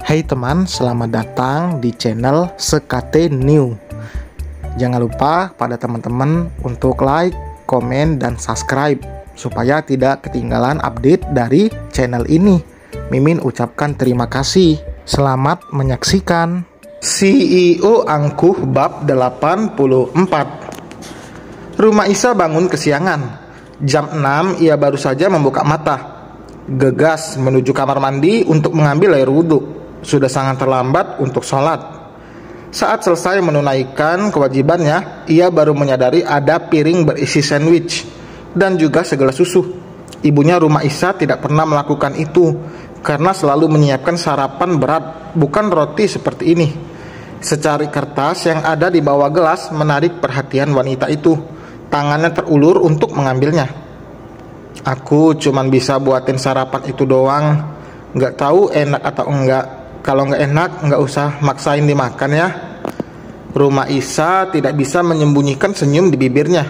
Hai teman, selamat datang di channel Sekate New. Jangan lupa pada teman-teman untuk like, komen, dan subscribe supaya tidak ketinggalan update dari channel ini. Mimin ucapkan terima kasih. Selamat menyaksikan. CEO angkuh bab 84. Rumah Isa bangun kesiangan. Jam 6 ia baru saja membuka mata. Gegas menuju kamar mandi untuk mengambil air wudhu. Sudah sangat terlambat untuk sholat. Saat selesai menunaikan kewajibannya, ia baru menyadari ada piring berisi sandwich dan juga segelas susu. Ibunya Rumah Isa tidak pernah melakukan itu karena selalu menyiapkan sarapan berat, bukan roti seperti ini. Secari kertas yang ada di bawah gelas menarik perhatian wanita itu. Tangannya terulur untuk mengambilnya. Aku cuman bisa buatin sarapan itu doang. Nggak tahu enak atau enggak. Kalau nggak enak, nggak usah maksain dimakan ya. Rumah Isa tidak bisa menyembunyikan senyum di bibirnya.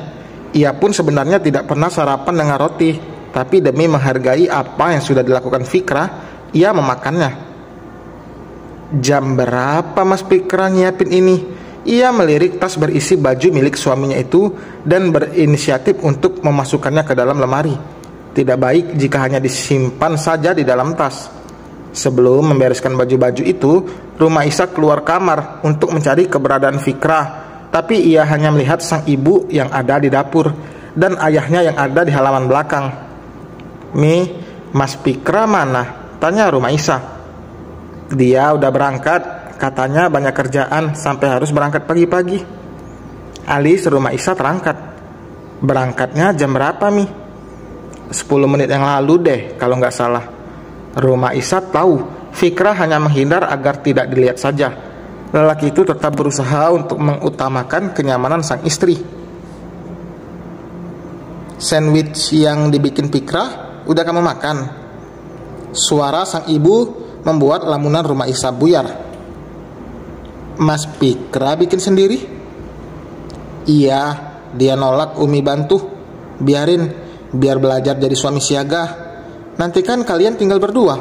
Ia pun sebenarnya tidak pernah sarapan dengan roti, tapi demi menghargai apa yang sudah dilakukan Fikrah, ia memakannya. Jam berapa Mas Fikrah nyiapin ini? Ia melirik tas berisi baju milik suaminya itu dan berinisiatif untuk memasukkannya ke dalam lemari. Tidak baik jika hanya disimpan saja di dalam tas. Sebelum membereskan baju-baju itu, Rumah Isa keluar kamar untuk mencari keberadaan Fikrah, tapi ia hanya melihat sang ibu yang ada di dapur dan ayahnya yang ada di halaman belakang. "Mi, Mas Fikrah mana?" tanya Rumah Isa. "Dia udah berangkat, katanya banyak kerjaan sampai harus berangkat pagi-pagi." Alis Rumah Isa terangkat. "Berangkatnya jam berapa, Mi?" 10 menit yang lalu deh kalau nggak salah." Rumah Isa tahu Fikrah hanya menghindar agar tidak dilihat saja. Lelaki itu tetap berusaha untuk mengutamakan kenyamanan sang istri. "Sandwich yang dibikin Fikrah udah kamu makan?" Suara sang ibu membuat lamunan Rumah Isa buyar. "Mas Fikrah bikin sendiri?" "Iya," dia nolak. "Umi bantu. Biar belajar jadi suami siaga. Nanti kan kalian tinggal berdua."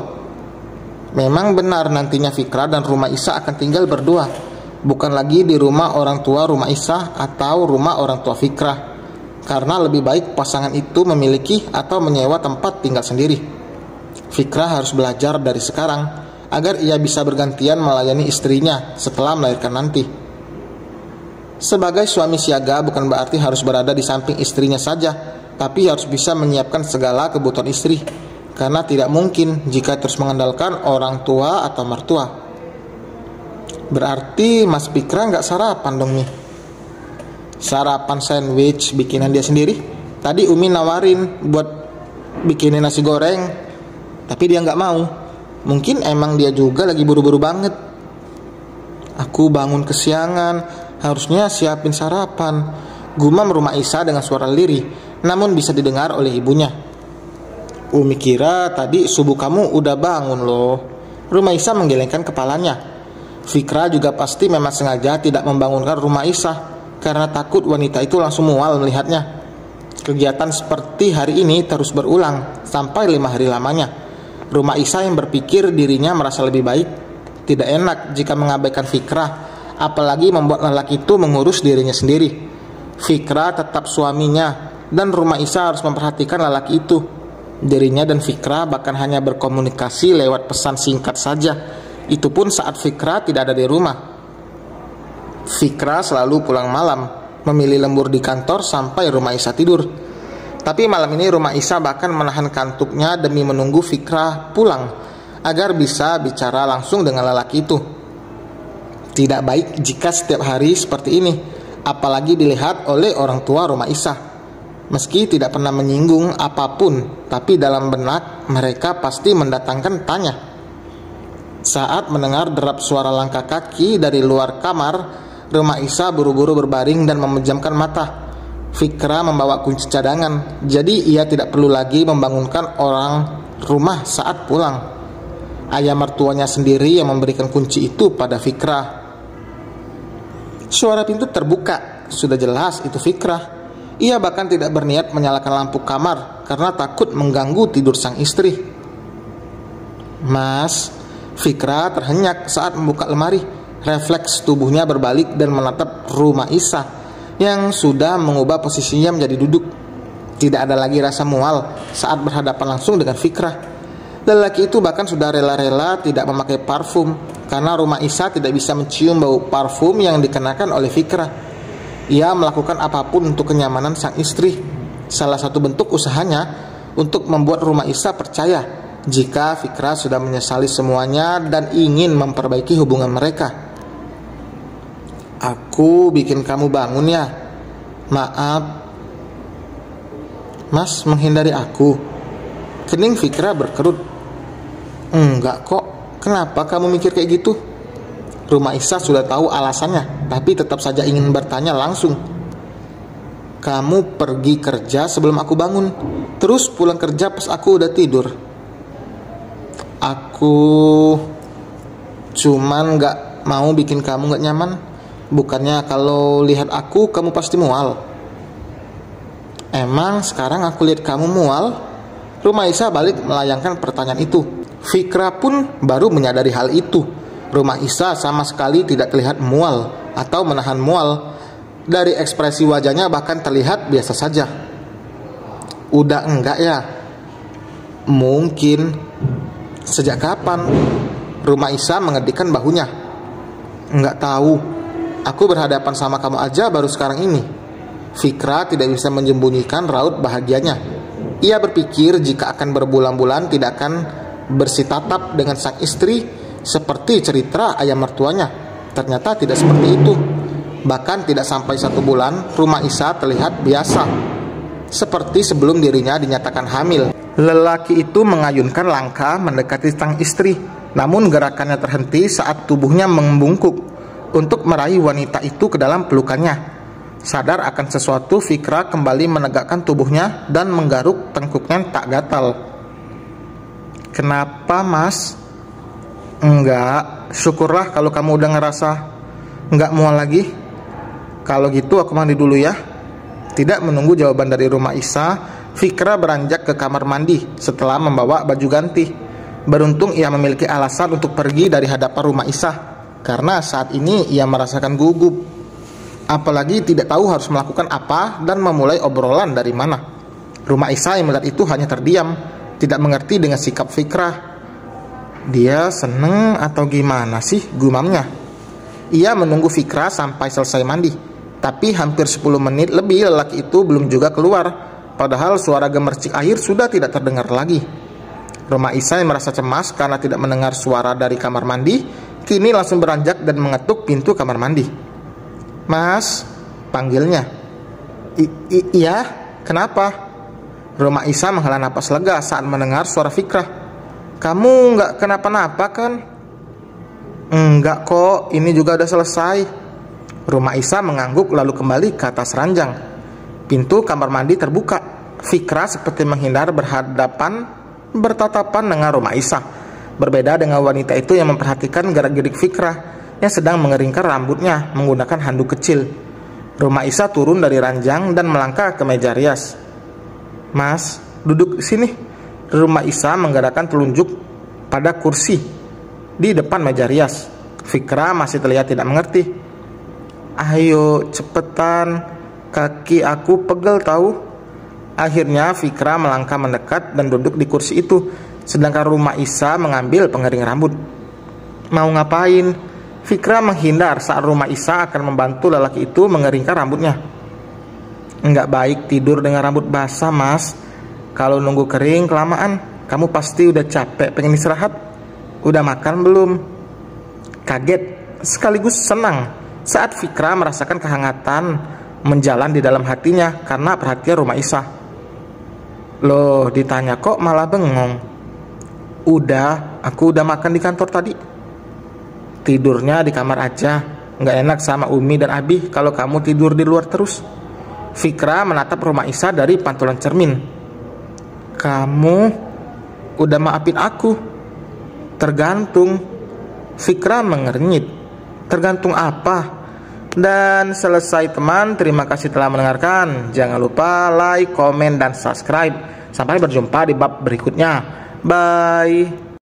Memang benar nantinya Fikrah dan Rumah Isa akan tinggal berdua, bukan lagi di rumah orang tua Rumah Isa atau rumah orang tua Fikrah, karena lebih baik pasangan itu memiliki atau menyewa tempat tinggal sendiri. Fikrah harus belajar dari sekarang agar ia bisa bergantian melayani istrinya setelah melahirkan nanti. Sebagai suami siaga bukan berarti harus berada di samping istrinya saja, tapi harus bisa menyiapkan segala kebutuhan istri. Karena tidak mungkin jika terus mengandalkan orang tua atau mertua. "Berarti Mas Fikrah nggak sarapan dong nih?" "Sarapan sandwich bikinan dia sendiri. Tadi Umi nawarin buat bikinin nasi goreng, tapi dia nggak mau. Mungkin emang dia juga lagi buru-buru banget." "Aku bangun kesiangan, harusnya siapin sarapan," gumam Rumah Isa dengan suara lirih, namun bisa didengar oleh ibunya. "Umi kira tadi subuh kamu udah bangun loh." Rumah Isa menggelengkan kepalanya. Fikrah juga pasti memang sengaja tidak membangunkan Rumah Isa karena takut wanita itu langsung mual melihatnya. Kegiatan seperti hari ini terus berulang sampai 5 hari lamanya. Rumah Isa yang berpikir dirinya merasa lebih baik. Tidak enak jika mengabaikan Fikrah, apalagi membuat lelaki itu mengurus dirinya sendiri. Fikrah tetap suaminya dan Rumah Isa harus memperhatikan lelaki itu. Dirinya dan Fikrah bahkan hanya berkomunikasi lewat pesan singkat saja. Itu pun saat Fikrah tidak ada di rumah. Fikrah selalu pulang malam, memilih lembur di kantor sampai Rumah Isa tidur. Tapi malam ini Rumah Isa bahkan menahan kantuknya demi menunggu Fikrah pulang agar bisa bicara langsung dengan lelaki itu. Tidak baik jika setiap hari seperti ini, apalagi dilihat oleh orang tua Rumah Isa. Meski tidak pernah menyinggung apapun, tapi dalam benak mereka pasti mendatangkan tanya. Saat mendengar derap suara langkah kaki dari luar kamar, Rumah Isa buru-buru berbaring dan memejamkan mata. Fikrah membawa kunci cadangan, jadi ia tidak perlu lagi membangunkan orang rumah saat pulang. Ayah mertuanya sendiri yang memberikan kunci itu pada Fikrah. Suara pintu terbuka, sudah jelas itu Fikrah. Ia bahkan tidak berniat menyalakan lampu kamar karena takut mengganggu tidur sang istri. "Mas," Fikra terhenyak saat membuka lemari. Refleks tubuhnya berbalik dan menatap rumah Isa yang sudah mengubah posisinya menjadi duduk. Tidak ada lagi rasa mual saat berhadapan langsung dengan Fikra. Lelaki itu bahkan sudah rela-rela tidak memakai parfum karena rumah Isa tidak bisa mencium bau parfum yang dikenakan oleh Fikra. Ia melakukan apapun untuk kenyamanan sang istri. Salah satu bentuk usahanya untuk membuat rumah Isa percaya jika Fikra sudah menyesali semuanya dan ingin memperbaiki hubungan mereka. Aku bikin kamu bangun ya. Maaf. Mas menghindari aku. Kening Fikra berkerut. Enggak kok. Kenapa kamu mikir kayak gitu? Rumah Isa sudah tahu alasannya, tapi tetap saja ingin bertanya langsung. Kamu pergi kerja sebelum aku bangun, terus pulang kerja pas aku udah tidur. Aku cuman gak mau bikin kamu gak nyaman. Bukannya kalau lihat aku kamu pasti mual. Emang sekarang aku lihat kamu mual? Rumah Isa balik melayangkan pertanyaan itu. Fikra pun baru menyadari hal itu. Rumah Isa sama sekali tidak terlihat mual atau menahan mual. Dari ekspresi wajahnya bahkan terlihat biasa saja. Udah enggak ya? Mungkin. Sejak kapan? Rumah Isa mengedikkan bahunya. Enggak tahu. Aku berhadapan sama kamu aja baru sekarang ini. Fikra tidak bisa menyembunyikan raut bahagianya. Ia berpikir jika akan berbulan-bulan tidak akan bersitatap dengan sang istri seperti cerita ayah mertuanya. Ternyata tidak seperti itu. Bahkan tidak sampai 1 bulan, rumah Isa terlihat biasa, seperti sebelum dirinya dinyatakan hamil. Lelaki itu mengayunkan langkah mendekati sang istri, namun gerakannya terhenti saat tubuhnya membungkuk untuk meraih wanita itu ke dalam pelukannya. Sadar akan sesuatu, Fikra kembali menegakkan tubuhnya dan menggaruk tengkuknya tak gatal. Kenapa mas? Enggak, syukurlah kalau kamu udah ngerasa enggak mual lagi. Kalau gitu aku mandi dulu ya. Tidak menunggu jawaban dari rumah Isa, Fikra beranjak ke kamar mandi setelah membawa baju ganti. Beruntung ia memiliki alasan untuk pergi dari hadapan rumah Isa, karena saat ini ia merasakan gugup. Apalagi tidak tahu harus melakukan apa dan memulai obrolan dari mana. Rumah Isa yang melihat itu hanya terdiam, tidak mengerti dengan sikap Fikra. Dia seneng atau gimana sih, gumamnya. Ia menunggu Fikra sampai selesai mandi, tapi hampir 10 menit lebih lelaki itu belum juga keluar. Padahal suara gemercik air sudah tidak terdengar lagi. Rumah Isa yang merasa cemas karena tidak mendengar suara dari kamar mandi, kini langsung beranjak dan mengetuk pintu kamar mandi. Mas, panggilnya. Iya, kenapa? Rumah Isa menghela napas lega saat mendengar suara Fikra. Kamu nggak kenapa-napa kan? Enggak kok, ini juga udah selesai. Rumah Isa mengangguk lalu kembali ke atas ranjang. Pintu kamar mandi terbuka. Fikra seperti menghindar bertatapan dengan rumah Isa. Berbeda dengan wanita itu yang memperhatikan gerak-gerik Fikra yang sedang mengeringkan rambutnya menggunakan handuk kecil. Rumah Isa turun dari ranjang dan melangkah ke meja rias. Mas, duduk sini. Rumah Isa menggerakkan telunjuk pada kursi di depan meja rias. Fikra masih terlihat tidak mengerti. Ayo cepetan, kaki aku pegel tahu. Akhirnya Fikra melangkah mendekat dan duduk di kursi itu, sedangkan rumah Isa mengambil pengering rambut. Mau ngapain? Fikra menghindar saat rumah Isa akan membantu lelaki itu mengeringkan rambutnya. Enggak baik tidur dengan rambut basah mas. Kalau nunggu kering kelamaan, kamu pasti udah capek pengen istirahat. Udah makan belum? Kaget sekaligus senang saat Fikra merasakan kehangatan menjalan di dalam hatinya karena perhatian rumah Isa. Loh, ditanya kok malah bengong. Udah, aku udah makan di kantor tadi. Tidurnya di kamar aja. Nggak enak sama Umi dan Abi kalau kamu tidur di luar terus. Fikra menatap rumah Isa dari pantulan cermin. Kamu udah maafin aku? Tergantung. Fikra mengernyit. Tergantung apa? Dan selesai teman, terima kasih telah mendengarkan. Jangan lupa like, komen, dan subscribe. Sampai berjumpa di bab berikutnya. Bye.